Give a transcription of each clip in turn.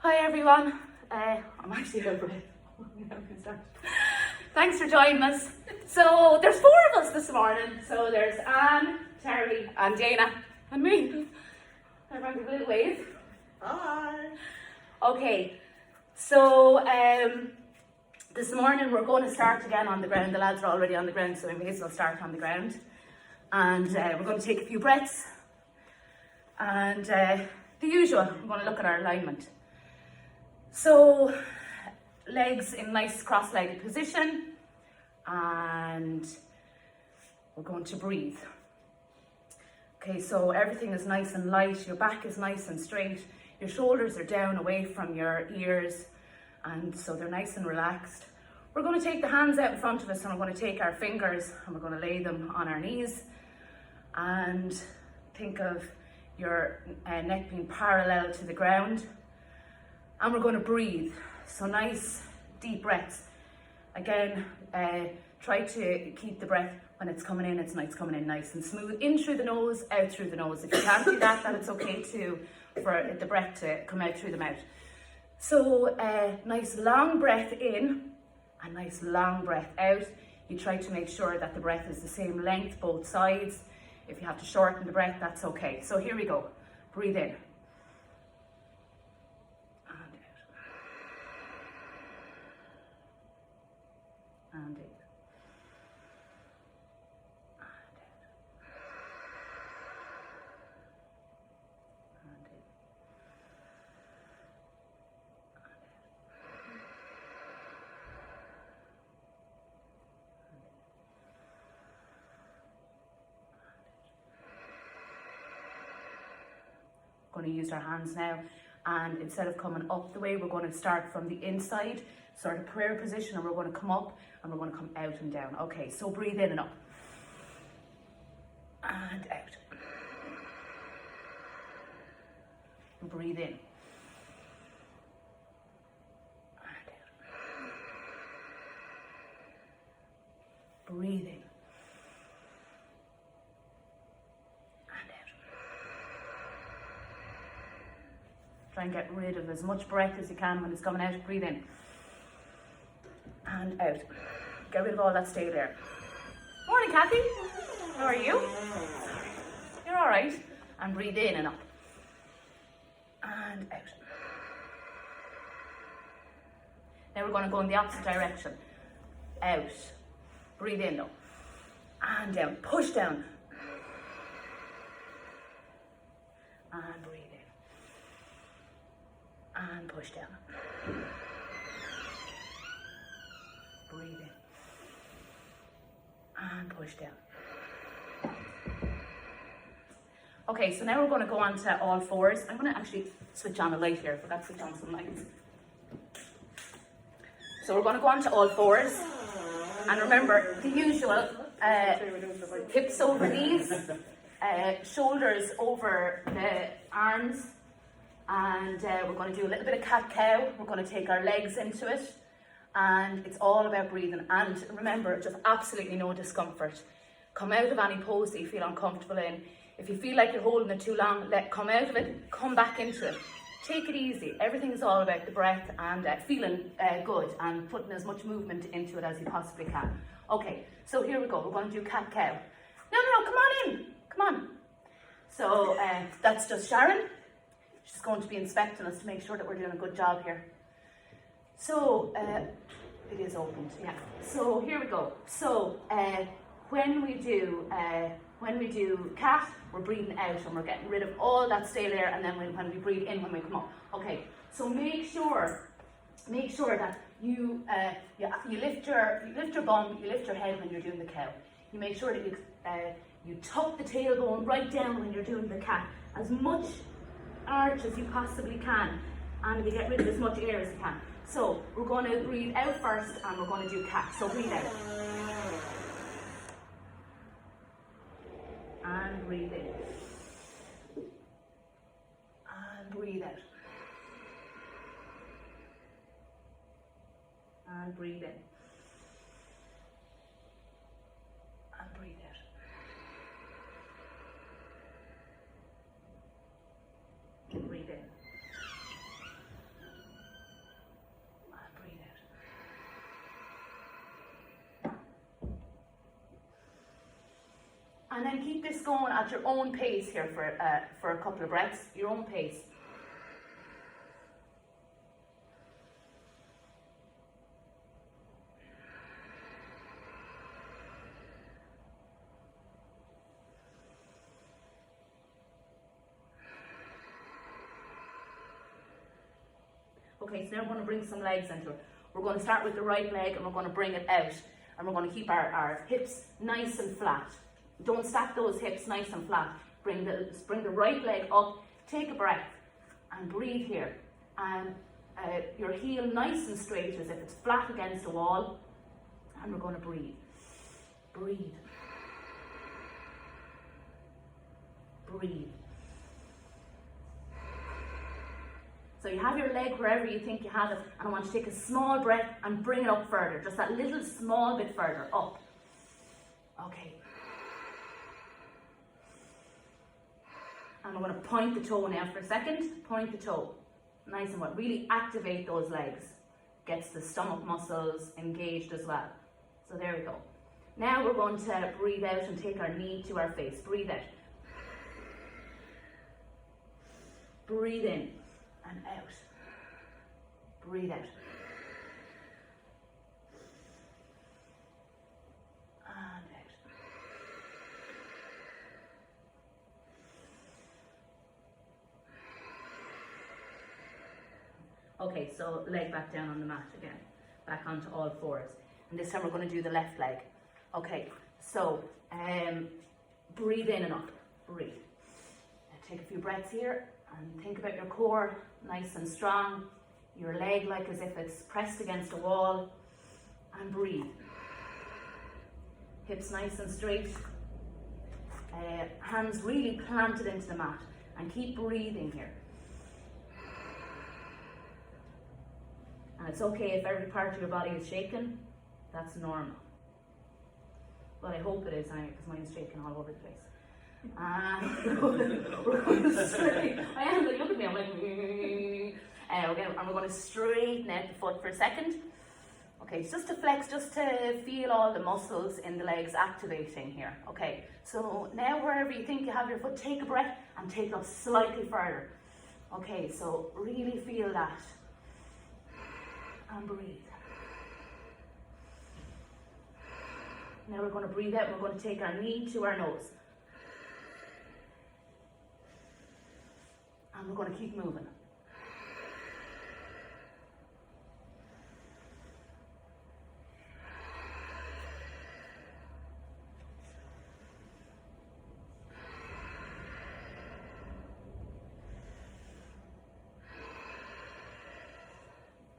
Hi everyone, I'm actually out of breath. Thanks for joining us. So there's 4 of us this morning. So there's Anne, Charlie and Dayna and me. Everyone give a little wave. Hi. Okay, so this morning we're going to start again on the ground. The lads are already on the ground, so we may as well start on the ground. And we're going to take a few breaths. And the usual, we're going to look at our alignment. So, legs in nice cross-legged position, and we're going to breathe. Okay, so everything is nice and light, your back is nice and straight, your shoulders are down away from your ears, and so they're nice and relaxed. We're going to take the hands out in front of us, and we're going to take our fingers and we're going to lay them on our knees, and think of your neck being parallel to the ground. And we're going to breathe. So nice, deep breaths. Again, try to keep the breath when it's coming in, it's coming in nice and smooth. In through the nose, out through the nose. If you can't do that, then it's okay too for the breath to come out through the mouth. So nice long breath in and nice long breath out. You try to make sure that the breath is the same length, both sides. If you have to shorten the breath, that's okay. So here we go. Breathe in. And in. And out. And in. Going to use our hands now, and instead of coming up the way, we're going to start from the inside, sort of prayer position, and we're going to come up and we're going to come out and down. Okay, so breathe in and up and out. Breathe in and out. Breathe in and out. Try and get rid of as much breath as you can when it's coming out. Breathe in and out. Get rid of all that stale air. Morning, Kathy. How are you? You're all right. And breathe in and up and out. Now we're going to go in the opposite direction. Out. Breathe in though. And down. Push down. And breathe in. And push down. Breathe in and push down. Okay, so now we're going to go on to all fours. I'm going to actually switch on a light here. I forgot to switch on some lights. So we're going to go on to all fours. And remember, the usual, hips over knees, shoulders over the arms. And we're going to do a little bit of cat-cow. We're going to take our legs into it. And it's all about breathing. And remember, just absolutely no discomfort. Come out of any pose that you feel uncomfortable in. If you feel like you're holding it too long, come out of it, come back into it. Take it easy. Everything's all about the breath and feeling good and putting as much movement into it as you possibly can. Okay, so here we go. We're going to do cat-cow. No, come on in. Come on. So that's just Sharon. She's going to be inspecting us to make sure that we're doing a good job here. So, it is opened, yeah. So here we go. So, when we do cat, we're breathing out and we're getting rid of all that stale air, and then when we breathe in when we come up. Okay, so make sure that you lift your bum, you lift your head when you're doing the cow. You make sure that you tuck the tailbone right down when you're doing the cat. As much arch as you possibly can, and you get rid of as much air as you can. So we're going to breathe out first and we're going to do cat. So breathe out. And breathe in. And breathe out. And breathe in. And breathe out. And breathe in. And then keep this going at your own pace here for a couple of breaths, your own pace. Okay, so now we're going to bring some legs into it. We're going to start with the right leg and we're going to bring it out. And we're going to keep our hips nice and flat. Don't stack those hips nice and flat. Bring the right leg up, take a breath and breathe here. And your heel nice and straight as if it's flat against a wall. And we're going to breathe. Breathe. Breathe. So you have your leg wherever you think you have it, and I want you to take a small breath and bring it up further, just that little small bit further, up. Okay. And I'm going to point the toe now for a second. Point the toe. Nice and well. Really activate those legs. Gets the stomach muscles engaged as well. So there we go. Now we're going to breathe out and take our knee to our face. Breathe out. Breathe in. And out. Breathe out. And out. Okay, so leg back down on the mat again. Back onto all fours. And this time we're going to do the left leg. Okay, so breathe in and up. Breathe. Take a few breaths here and think about your core. Nice and strong, your leg like as if it's pressed against a wall, and breathe. Hips nice and straight, hands really planted into the mat, and keep breathing here. And it's okay if every part of your body is shaking, that's normal. But I hope it is, because mine's shaking all over the place. We're going to straighten. I am like, look at me, I'm like, okay, and we're going to straighten out the foot for a second. Okay, it's just to flex, just to feel all the muscles in the legs activating here. Okay, so now wherever you think you have your foot, take a breath and take it up slightly further. Okay, so really feel that. And breathe. Now we're going to breathe out, we're going to take our knee to our nose. And we're going to keep moving.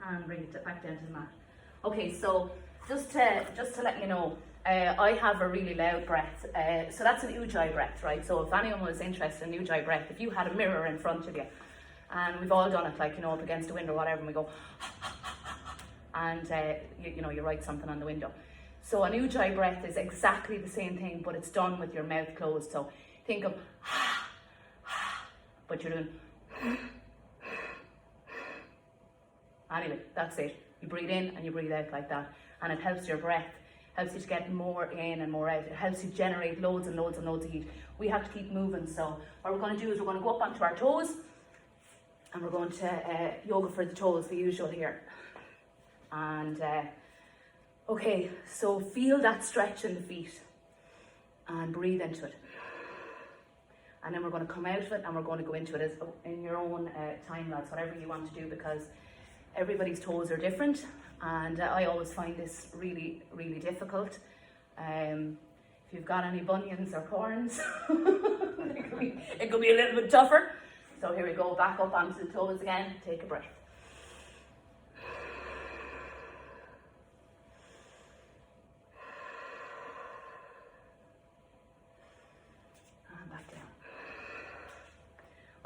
And bring it back down to the mat. Okay, so just to let you know, I have a really loud breath, so that's an ujjayi breath, right? So if anyone was interested in ujjayi breath, if you had a mirror in front of you, and we've all done it, like, you know, up against a window or whatever, and we go, and you write something on the window. So an ujjayi breath is exactly the same thing, but it's done with your mouth closed. So think of, but you're doing, anyway, that's it. You breathe in and you breathe out like that, and it helps your breath. Helps you to get more in and more out. It helps you generate loads and loads and loads of heat. We have to keep moving. So what we're going to do is we're going to go up onto our toes, and we're going to yoga for the toes, the usual here. And okay, so feel that stretch in the feet and breathe into it. And then we're going to come out of it and we're going to go into it as in your own time, lads, whatever you want to do, because everybody's toes are different. And I always find this really, really difficult. If you've got any bunions or corns, it could be a little bit tougher. So here we go, back up onto the toes again, take a breath. And back down.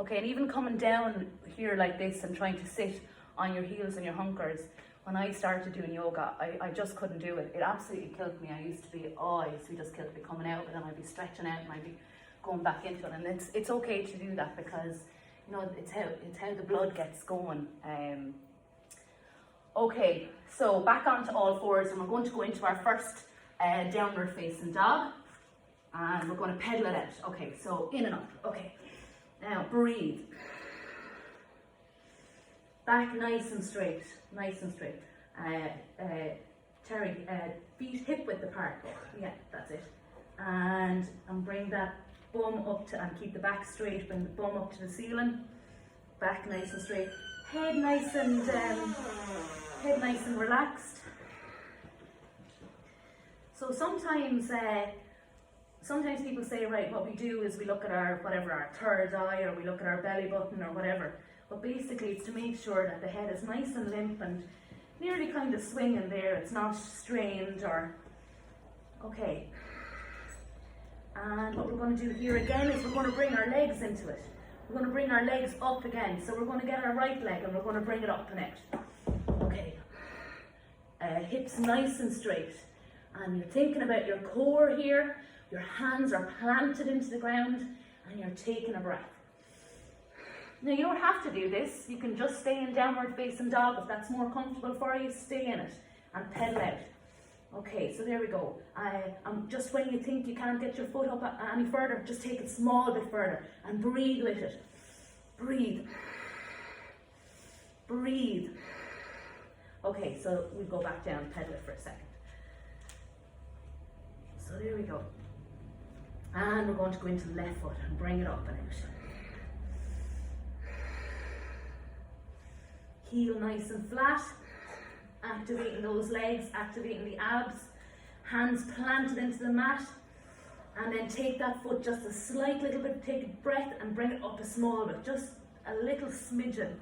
Okay, and even coming down here like this and trying to sit on your heels and your hunkers, when I started doing yoga, I just couldn't do it. It absolutely killed me. I used to be just killed me coming out, and then I'd be stretching out and I'd be going back into it. And it's okay to do that, because you know it's how the blood gets going. Okay, so back onto all fours, and we're going to go into our first downward facing dog. And we're going to pedal it out. Okay, so in and up. Okay, now breathe. Back nice and straight, nice and straight. Terry, feet hip width apart. Yeah, that's it. And bring that bum up to, and keep the back straight, bring the bum up to the ceiling. Back nice and straight. Head nice and relaxed. So sometimes people say, right, what we do is we look at our third eye, or we look at our belly button or whatever. But basically it's to make sure that the head is nice and limp and nearly kind of swinging there. It's not strained or... Okay. And what we're going to do here again is we're going to bring our legs into it. We're going to bring our legs up again. So we're going to get our right leg and we're going to bring it up and out. Okay. Hips nice and straight. And you're thinking about your core here. Your hands are planted into the ground and you're taking a breath. Now you don't have to do this. You can just stay in downward facing dog. If that's more comfortable for you, stay in it and pedal out. Okay, so there we go. Just when you think you can't get your foot up any further, just take it a small bit further and breathe with it. Breathe. Breathe. Okay, so we'll go back down, pedal it for a second. So there we go. And we're going to go into the left foot and bring it up and out. Heel nice and flat, activating those legs, activating the abs, hands planted into the mat, and then take that foot just a slight little bit, take a breath and bring it up a small bit, just a little smidgen.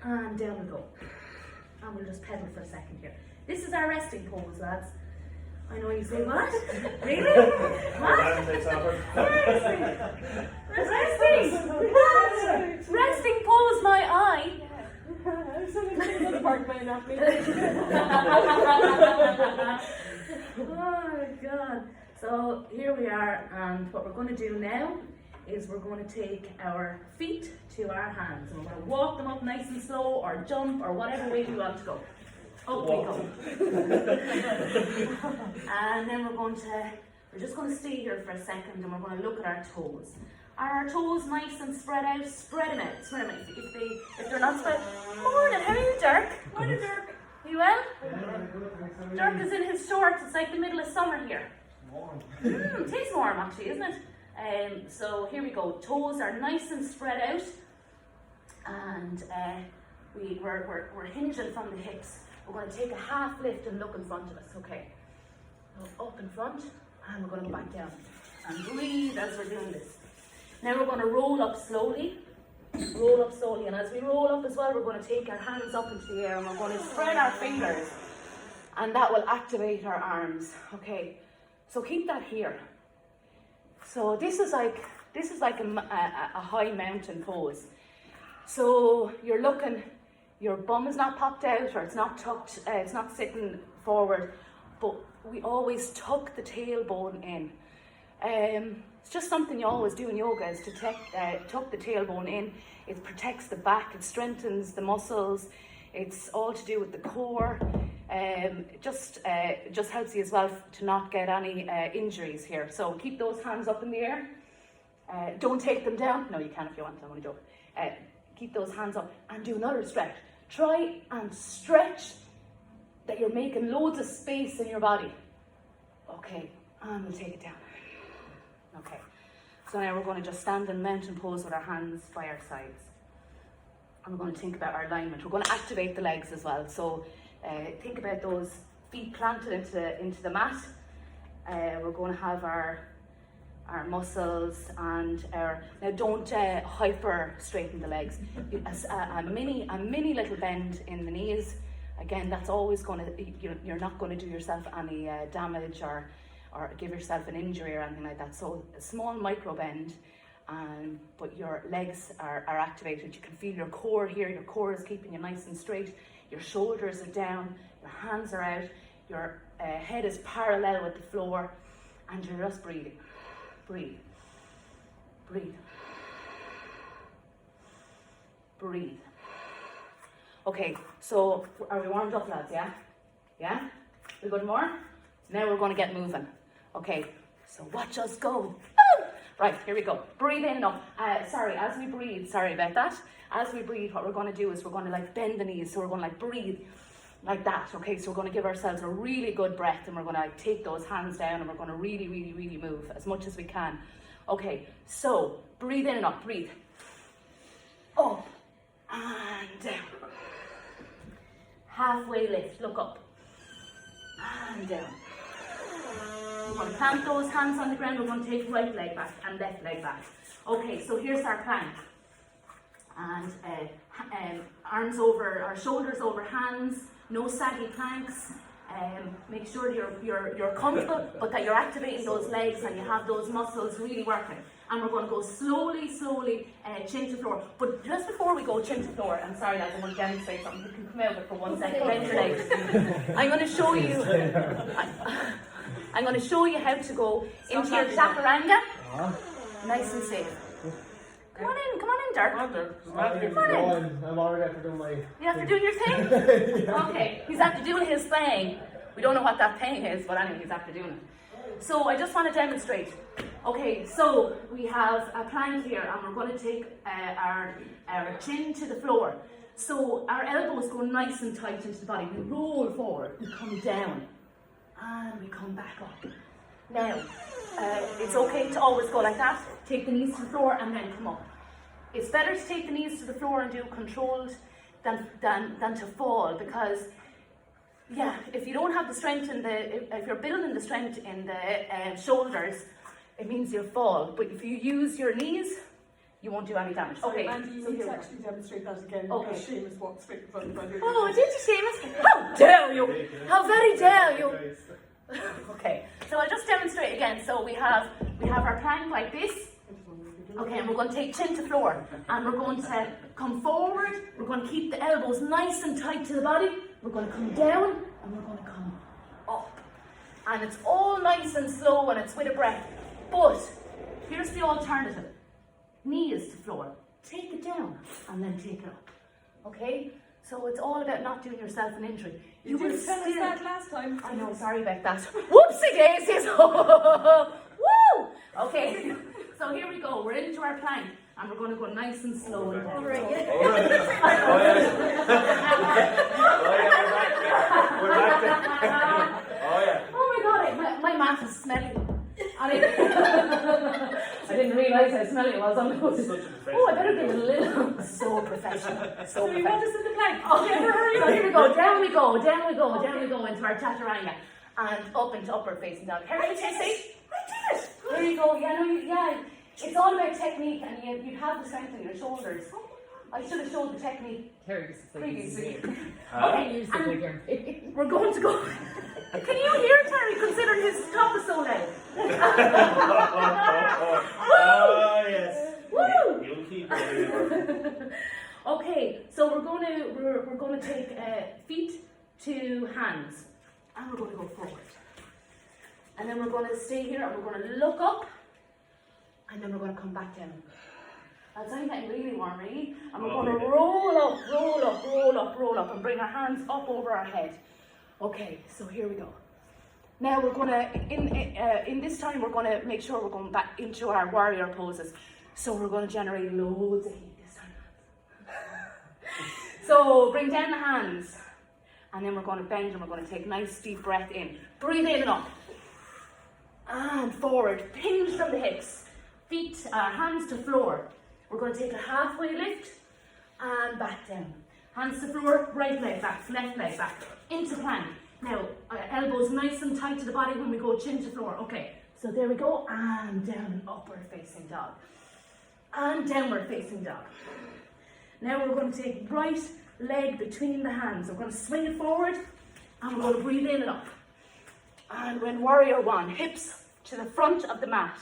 And down we go. And we'll just pedal for a second here. This is our resting pose, lads. I know you say, what? Really? What? Resting? What? Resting pose, my eye. The part might not be. Oh my God. So here we are, and what we're going to do now is we're going to take our feet to our hands and we're going to walk them up nice and slow, or jump, or whatever way we want to go. Up we go. And then we're just going to stay here for a second and we're going to look at our toes. Are our toes nice and spread out? Spread them out. Spread them out. If they're not spread. Morning, how are you, Dirk? Morning, Dirk. Are you well? Dirk is in his shorts. It's like the middle of summer here. It is warm actually, isn't it? So here we go. Toes are nice and spread out, and we're hinging from the hips. We're going to take a half lift and look in front of us. Okay. So up in front, and we're going to go back down and breathe as we're doing this. Now we're going to roll up slowly. Roll up slowly, and as we roll up as well, we're going to take our hands up into the air and we're going to spread our fingers, and that will activate our arms. Okay. So keep that here. So this is like a high mountain pose. So you're looking, your bum is not popped out, or it's not tucked, it's not sitting forward, but we always tuck the tailbone in. It's just something you always do in yoga, is to tuck the tailbone in. It protects the back, it strengthens the muscles, it's all to do with the core. It just helps you as well to not get any injuries here. So keep those hands up in the air. Don't take them down. No, you can if you want, I'm only joking. Keep those hands up and do another stretch. Try and stretch that you're making loads of space in your body. Okay, and we'll take it down. Okay, so now we're going to just stand in mountain pose with our hands by our sides. And we're going to think about our alignment. We're going to activate the legs as well. So think about those feet planted into the mat. We're going to have our muscles and now don't hyper straighten the legs. A mini little bend in the knees. Again, that's always going to, you're not going to do yourself any damage or give yourself an injury or anything like that. So a small micro bend, but your legs are activated. You can feel your core here. Your core is keeping you nice and straight. Your shoulders are down, your hands are out, your head is parallel with the floor, and you're just breathing. Breathe. Breathe. Breathe. Okay, so are we warmed up, lads, yeah? Yeah? We good more? Now we're going to get moving. Okay, so watch us go. Woo! Right, here we go. Breathe in now. As we breathe, sorry about that. As we breathe, what we're going to do is we're going to like bend the knees. So we're going to like breathe like that. Okay, so we're going to give ourselves a really good breath, and we're going to like take those hands down, and we're going to really, really, really move as much as we can. Okay, so breathe in and up. Breathe. Up and down. Halfway lift. Look up. And down. We're going to plant those hands on the ground. We're going to take right leg back and left leg back. Okay, so here's our plank. And arms over, our shoulders over hands. No saggy planks. Make sure you're comfortable, but that you're activating those legs and you have those muscles really working. And we're going to go slowly, chin to floor. But just before we go chin to floor, I'm sorry lads, I'm going to demonstrate something. You can come out of it for 1 second. Bend your legs. I'm going to show you. I'm going to show you how to go into your chaturanga. Nice and safe. Come on in, Dirk. Come on in. I'm already after doing my... You have to do your thing? Yeah. Okay, he's after doing his thing. We don't know what that thing is, but anyway, he's after doing it. So I just want to demonstrate. Okay, so we have a plank here, and we're going to take our chin to the floor. So our elbows go nice and tight into the body. We roll forward, we come down, and we come back up. Now, it's okay to always go like that. Take the knees to the floor and then come up. It's better to take the knees to the floor and do controlled than to fall, because yeah, if you don't have the strength if you're building the strength in the shoulders, it means you'll fall. But if you use your knees, you won't do any damage. Sorry, Okay, Mandy, you need to actually demonstrate that again. Okay. Because Seamus walked straight in front of Mandy. Oh, did you, Seamus? How dare you? How very dare you? Okay, so I'll just demonstrate again. So we have our plank like this. Okay, and we're going to take chin to floor, and we're going to come forward. We're going to keep the elbows nice and tight to the body. We're going to come down, and we're going to come up. And it's all nice and slow, and it's with a breath. But here's the alternative. Knees to floor. Take it down, and then take it up. Okay? So it's all about not doing yourself an injury. You will didn't tell us that last time. I know, sorry about that. Whoopsie daisies! Woo! Okay, so here we go. We're into our plank, and we're going to go nice and slow. And down. We're back there. Oh my god, my mouth is smelly. I didn't realise how smelly it was. Oh, I better give it a little. So professional. So you want us in the plank? Oh, so here we go. Down we go into our chaturanga, and up into upward facing dog. How did you say? I did it. There you go. Yeah, it's all about technique, and you have the strength in your shoulders. I should have showed the technique previously. Okay, and we're going to go. Can you hear Terry considering his top is so loud? Oh, yes. Woo! You'll keep it. Okay, so we're going to take feet to hands, and we're going to go forward. And then we're going to stay here, and we're going to look up, and then we're going to come back down. That's I'm getting really warm, really. And we're going to roll up, and bring our hands up over our head. Okay, so here we go. Now we're going to, in this time, we're going to make sure we're going back into our warrior poses. So we're going to generate loads of heat this time. So bring down the hands, and then we're going to bend, and we're going to take a nice deep breath in. Breathe in and up. And forward, hinge from the hips. Feet, hands to floor. We're going to take a halfway lift, and back down. Hands to floor, right leg back, left leg back. Into plank. Now, elbows nice and tight to the body when we go chin to floor. Okay, so there we go. And down and upward facing dog. And downward facing dog. Now we're going to take right leg between the hands. We're going to swing it forward, and we're going to breathe in and up. And when warrior one, hips to the front of the mat.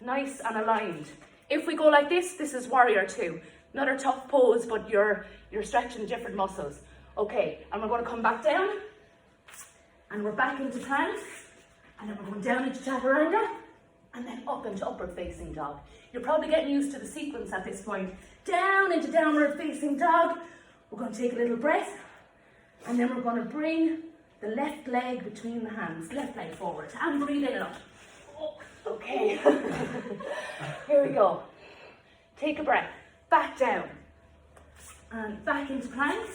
Nice and aligned. If we go like this is warrior two. Another tough pose, but you're stretching different muscles. Okay, and we're going to come back down, and we're back into plank, and then we're going down into chaturanga, and then up into upward facing dog. You're probably getting used to the sequence at this point. Down into downward facing dog. We're going to take a little breath, and then we're going to bring the left leg between the hands, left leg forward, and breathe in and up. Oh, okay. Here we go. Take a breath. Back down. And back into plank.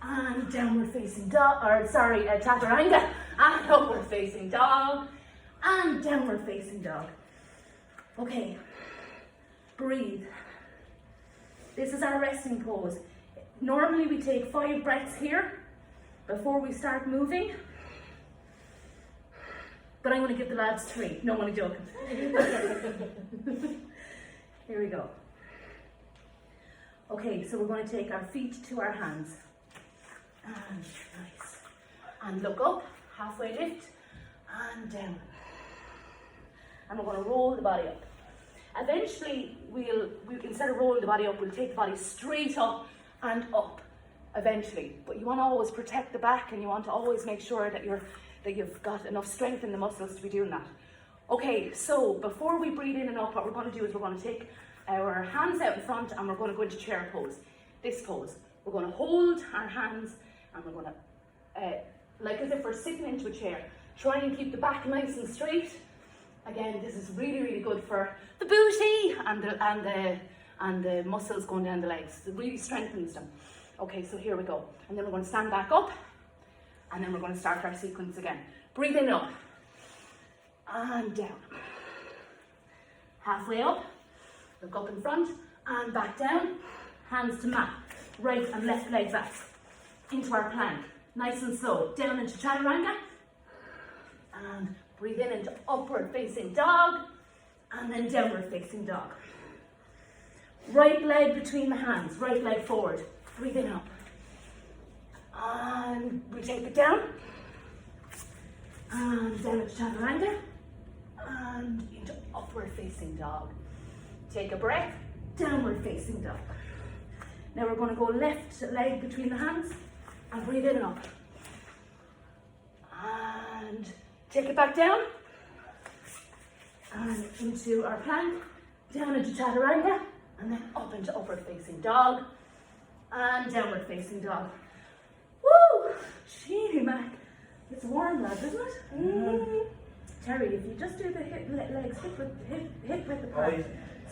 And downward facing dog, chaturanga. And upward facing dog. And downward facing dog. Okay. Breathe. This is our resting pose. Normally we take 5 breaths here before we start moving. But I'm going to give the lads 3. No, I'm only joking. Here we go. Okay, so we're going to take our feet to our hands. And nice. And look up, halfway lift, and down. And we're going to roll the body up. Eventually, we'll instead of rolling the body up, we'll take the body straight up and up. Eventually, but you want to always protect the back, and you want to always make sure that you've got enough strength in the muscles to be doing that. Okay, so before we breathe in and up, what we're going to do is we're going to take our hands out in front, and we're going to go into chair pose. This pose, we're going to hold our hands, and we're going to, like as if we're sitting into a chair. Try and keep the back nice and straight. Again, this is really, really good for the booty and the muscles going down the legs. It really strengthens them. Okay, so here we go. And then we're going to stand back up, and then we're going to start our sequence again. Breathe in up, and down. Halfway up, look up in front, and back down. Hands to mat, right and left leg back. Into our plank, nice and slow. Down into chaturanga, and breathe in into upward facing dog, and then downward facing dog. Right leg between the hands, right leg forward. Breathe in up. And we take it down. And down into chaturanga. And into upward facing dog. Take a breath. Downward facing dog. Now we're going to go left leg between the hands. And breathe in and up. And take it back down. And into our plank. Down into chaturanga. And then up into upward facing dog. And downward facing dog. Woo! Gee, Mac. It's warm, lads, isn't it? Mm. Terry, if you just do the legs hip width apart,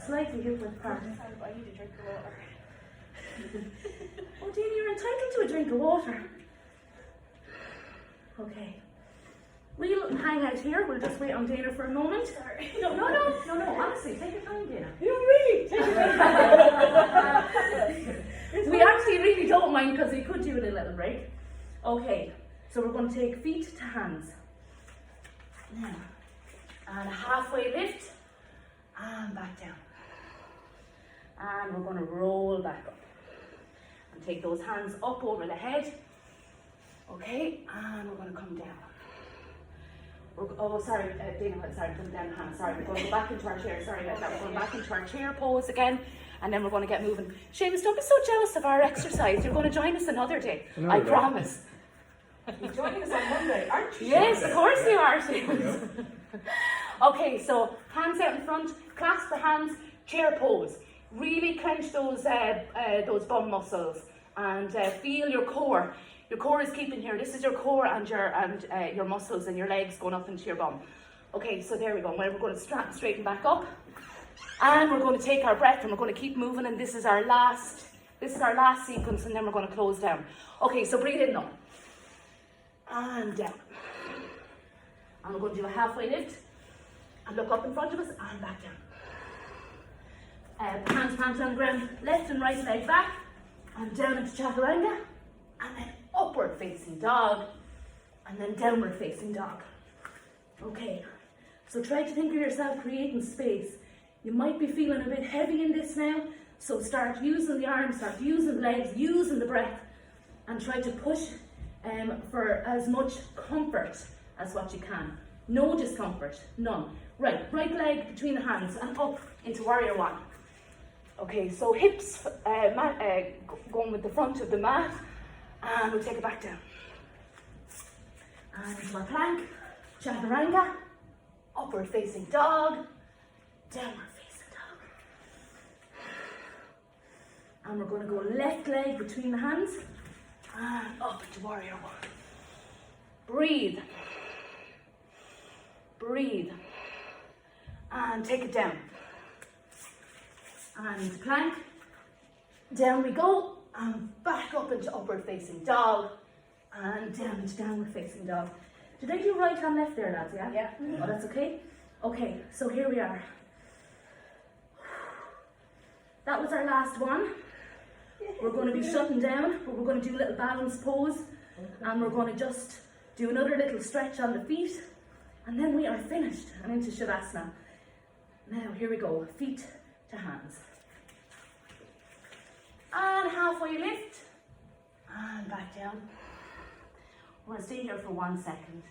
slightly hip width apart. I need a drink of water. Oh, Dayna, you're entitled to a drink of water. Okay. We'll hang out here. We'll just wait on Dayna for a moment. Sorry. No. Honestly, take your time, Dayna. You really? Take your time. We actually really don't mind because we could do it a little break. Okay, so we're going to take feet to hands. Now, and a halfway lift, and back down. And we're going to roll back up. And take those hands up over the head. Okay, and we're going to come down. Dayna, sorry, put down the hands. Sorry, we're going to go back into our chair. Sorry about that. We're going back into our chair pose again, and then we're going to get moving. Seamus, don't be so jealous of our exercise. You're going to join us another day. I promise. You're joining us on Monday, aren't you? Yes, of course you are, Seamus. Okay, so hands out in front, clasp the hands, chair pose. Really clench those bum muscles and feel your core. Your core is keeping here. This is your core and your muscles and your legs going up into your bum. Okay, so there we go. We're going to straighten back up, and we're going to take our breath, and we're going to keep moving. And this is our last sequence, and then we're going to close down. Okay, so breathe in now, and down, and we're going to do a halfway lift, and look up in front of us, and back down. Hands on the ground, left and right leg back, and down into chaturanga, and then upward facing dog, and then downward facing dog. Okay, so try to think of yourself creating space. You might be feeling a bit heavy in this now, so start using the arms, start using the legs, using the breath, and try to push for as much comfort as what you can. No discomfort, none. Right leg between the hands and up into warrior one. Okay, so hips going with the front of the mat, and we'll take it back down. And into our plank, chaturanga, upward facing dog, downward facing dog. And we're going to go left leg between the hands, and up into warrior one. breathe, breathe, and take it down. And plank, down we go, and back up into upward facing dog, and down into downward facing dog. Did I do right and left there, lads, yeah? Yeah. Oh, that's okay? Okay, so here we are. That was our last one. We're going to be shutting down, but we're going to do a little balance pose, and we're going to just do another little stretch on the feet, and then we are finished and into Shavasana. Now, here we go, feet to hands. And halfway lift, and back down. We're going to stay here for 1 second.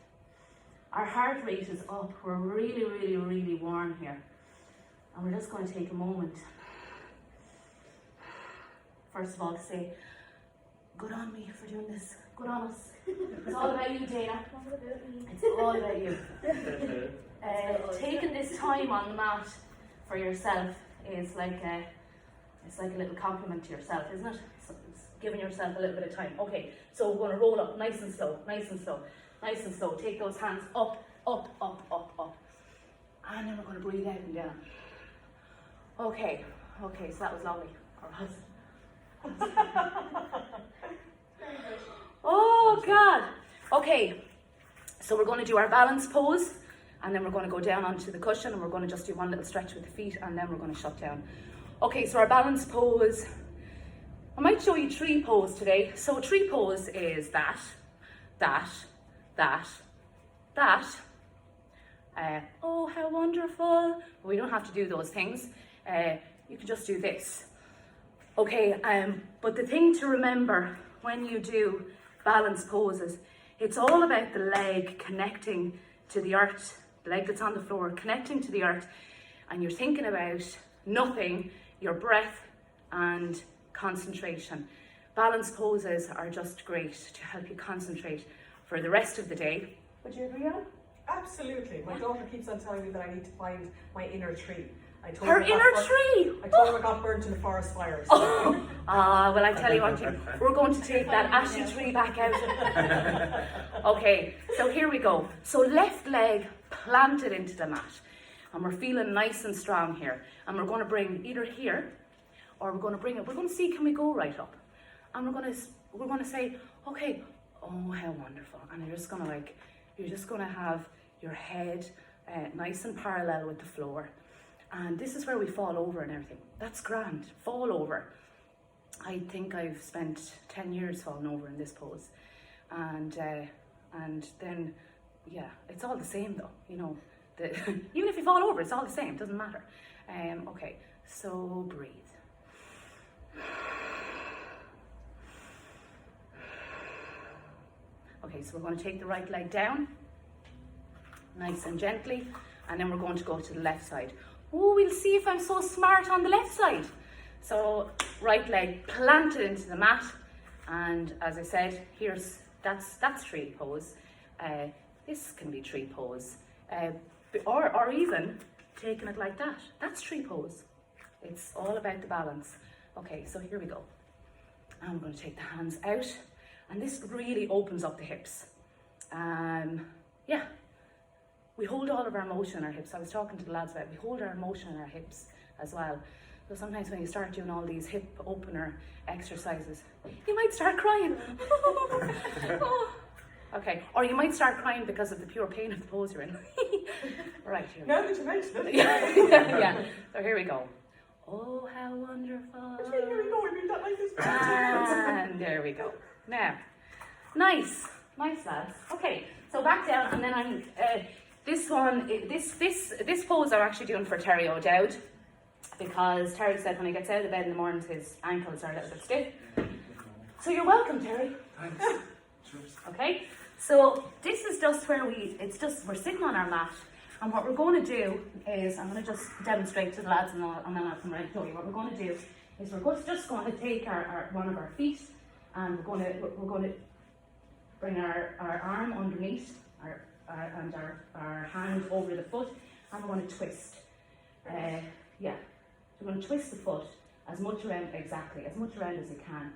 Our heart rate is up, we're really, really, really warm here. And we're just going to take a moment, first of all, to say, good on me for doing this, good on us. It's all about you, Dayna. It's all about you. Taking this time on the mat for yourself is like it's like a little compliment to yourself, isn't it? So it's giving yourself a little bit of time. Okay, so we're going to roll up nice and slow, nice and slow, nice and slow. Take those hands up, up, up, up, up. And then we're going to breathe out and down. Okay, okay, so that was lovely. Or was it? Oh God. Okay, so we're going to do our balance pose, and then we're going to go down onto the cushion, and we're going to just do one little stretch with the feet, and then we're going to shut down. Okay, so our balance pose, I might show you tree pose today. So tree pose is that. Oh, how wonderful. We don't have to do those things. You can just do this. Okay, but the thing to remember when you do balance poses, it's all about the leg connecting to the earth, the leg that's on the floor, connecting to the earth, and you're thinking about nothing, your breath and concentration. Balance poses are just great to help you concentrate for the rest of the day. Would you agree, Anne? Absolutely. My daughter keeps on telling me that I need to find my inner tree. I told Her her inner tree! I told her I got burnt in a forest fire. So. Oh, well, I tell you what, we're going to take that ashy tree back out. Okay, so here we go. So left leg planted into the mat, and we're feeling nice and strong here. And we're going to bring either here, or we're going to bring it. We're going to see, can we go right up? And we're going to say, okay, oh, how wonderful. And you're just going to have your head nice and parallel with the floor. And this is where we fall over and everything. That's grand, fall over. I think I've spent 10 years falling over in this pose. And then, yeah, it's all the same though, you know. Even if you fall over, it's all the same, it doesn't matter. Okay, so breathe. Okay, so we're going to take the right leg down, nice and gently, and then we're going to go to the left side. Oh, we'll see if I'm so smart on the left side. So right leg planted into the mat, and as I said, that's tree pose. This can be tree pose, or even taking it like that. That's tree pose. It's all about the balance. Okay, so here we go. I'm going to take the hands out, and this really opens up the hips. Yeah. We hold all of our motion in our hips. I was talking to the lads about it. We hold our motion in our hips as well. So sometimes when you start doing all these hip opener exercises, you might start crying. Okay, or you might start crying because of the pure pain of the pose you're in. Right, here. Now that you mention it. Yeah. So here we go. Oh, how wonderful. Here we go. We do that like this. And there we go. Now, nice lads. Okay, so back down, and then I'm. This pose I'm actually doing for Terry O'Dowd, because Terry said when he gets out of bed in the mornings his ankles are a little bit stiff. So you're welcome, Terry. Thanks. Okay, so this is just where we're sitting on our mat, and what we're going to do is, I'm going to just demonstrate to the lads, and then I'll come right and show you. What we're going to do is just going to take one of our feet, and we're going to bring our arm underneath and our hand over the foot, and we're going to twist. We're going to twist the foot as much around as you can.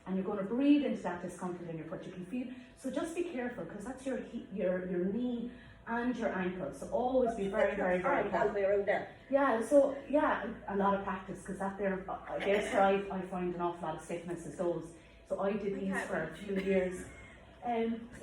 and you're going to breathe into that discomfort in your foot. You can feel, so just be careful, because that's your knee and your ankle. So always be very, very, very careful. around there. Yeah, so yeah, a lot of practice, because that there, there's where I find an awful lot of stiffness is those. So I did these for a few years.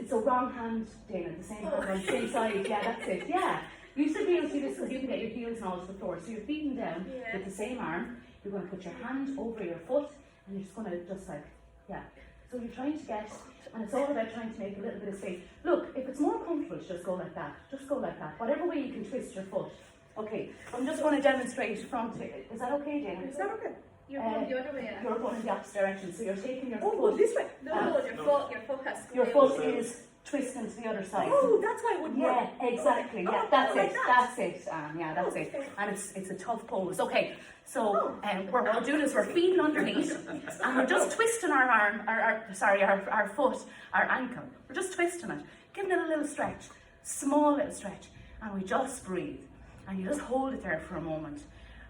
It's a wrong hand, Dayna, the same hand on the same side. Yeah, that's it. Yeah, you should be able to do this because you can get your heels and all to the floor. So you're feeding down with the same arm. You're going to put your hand over your foot, and you're just going to just like, yeah. So you're trying to get, and it's all about trying to make a little bit of space. Look, if it's more comfortable to just go like that, just go like that. Whatever way you can twist your foot. Okay, I'm just going to demonstrate from, is that okay, Dayna? Is that okay? You're going the other way. You're going in the opposite direction, so you're taking your Oh, foot. this way. No, your foot has to go Your the foot other way. is twisting to the other side. Oh, that's why it wouldn't work. Yeah, exactly. Yeah, Oh, that's like it. that. That's it. Yeah, that's it. And it's a tough pose. Okay, so what we're doing is we're feeding underneath, and we're just twisting our arm, our foot, our ankle. We're just twisting it, giving it a little stretch, small little stretch, and we just breathe, and you just hold it there for a moment.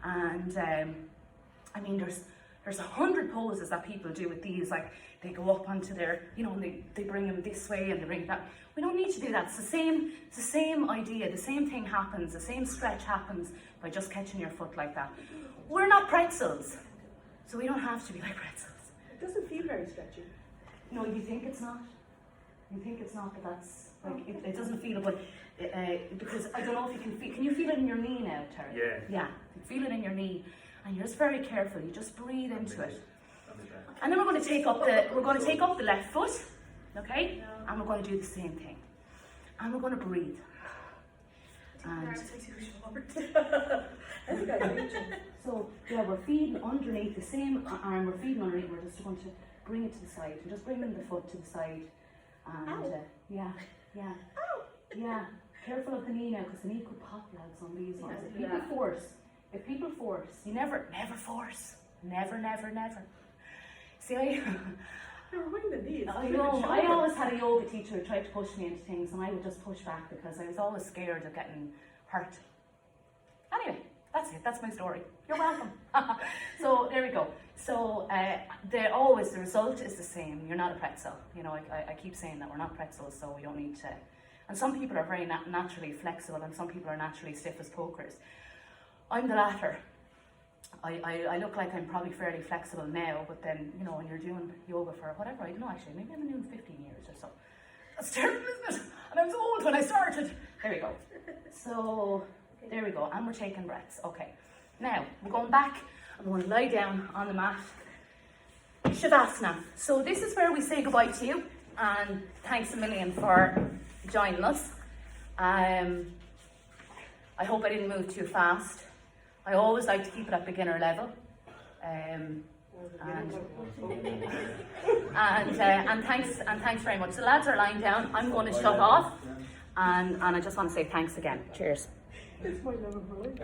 And I mean, there's 100 poses that people do with these, like they go up onto their, and they bring them this way and they bring that. We don't need to do that. It's the same idea, the same thing happens, the same stretch happens by just catching your foot like that. We're not pretzels, so we don't have to be like pretzels. It doesn't feel very stretchy. No, you think it's not? You think it's not, but that's, like, it doesn't feel it, but, because I don't know if you can you feel it in your knee now, Terry? Yeah. Yeah, you feel it in your knee, and you're just very careful, you just breathe into it. And then we're going to take up the left foot, okay? And we're going to do the same thing. And we're going to breathe. And I think I reach it. so, yeah, we're feeding underneath the same arm, we're feeding underneath, we're just going to bring it to the side. We're just bringing the foot to the side. And, yeah. Yeah, careful of the knee now, because the knee could pop legs on these ones. If people force, you never force. Never. See, Never mind the knees. I know, I always had a yoga teacher who tried to push me into things, and I would just push back because I was always scared of getting hurt. Anyway, that's it, that's my story. You're welcome. So, there we go. So, the result is the same. You're not a pretzel. I keep saying that we're not pretzels, so we don't need to. And some people are very naturally flexible, and some people are naturally stiff as pokers. I'm the latter. I look like I'm probably fairly flexible now, but then, when you're doing yoga for whatever, I don't know actually, maybe I've been doing 15 years or so. That's terrible, isn't it? And I was old when I started. There we go. So, there we go, and we're taking breaths. Okay. Now, we're going back, I'm going to lie down on the mat. Shavasana. So this is where we say goodbye to you, and thanks a million for joining us. I hope I didn't move too fast. I always like to keep it at beginner level. And thanks very much. The lads are lying down. I'm going to shut off, and I just want to say thanks again. Cheers. It's my love of my life.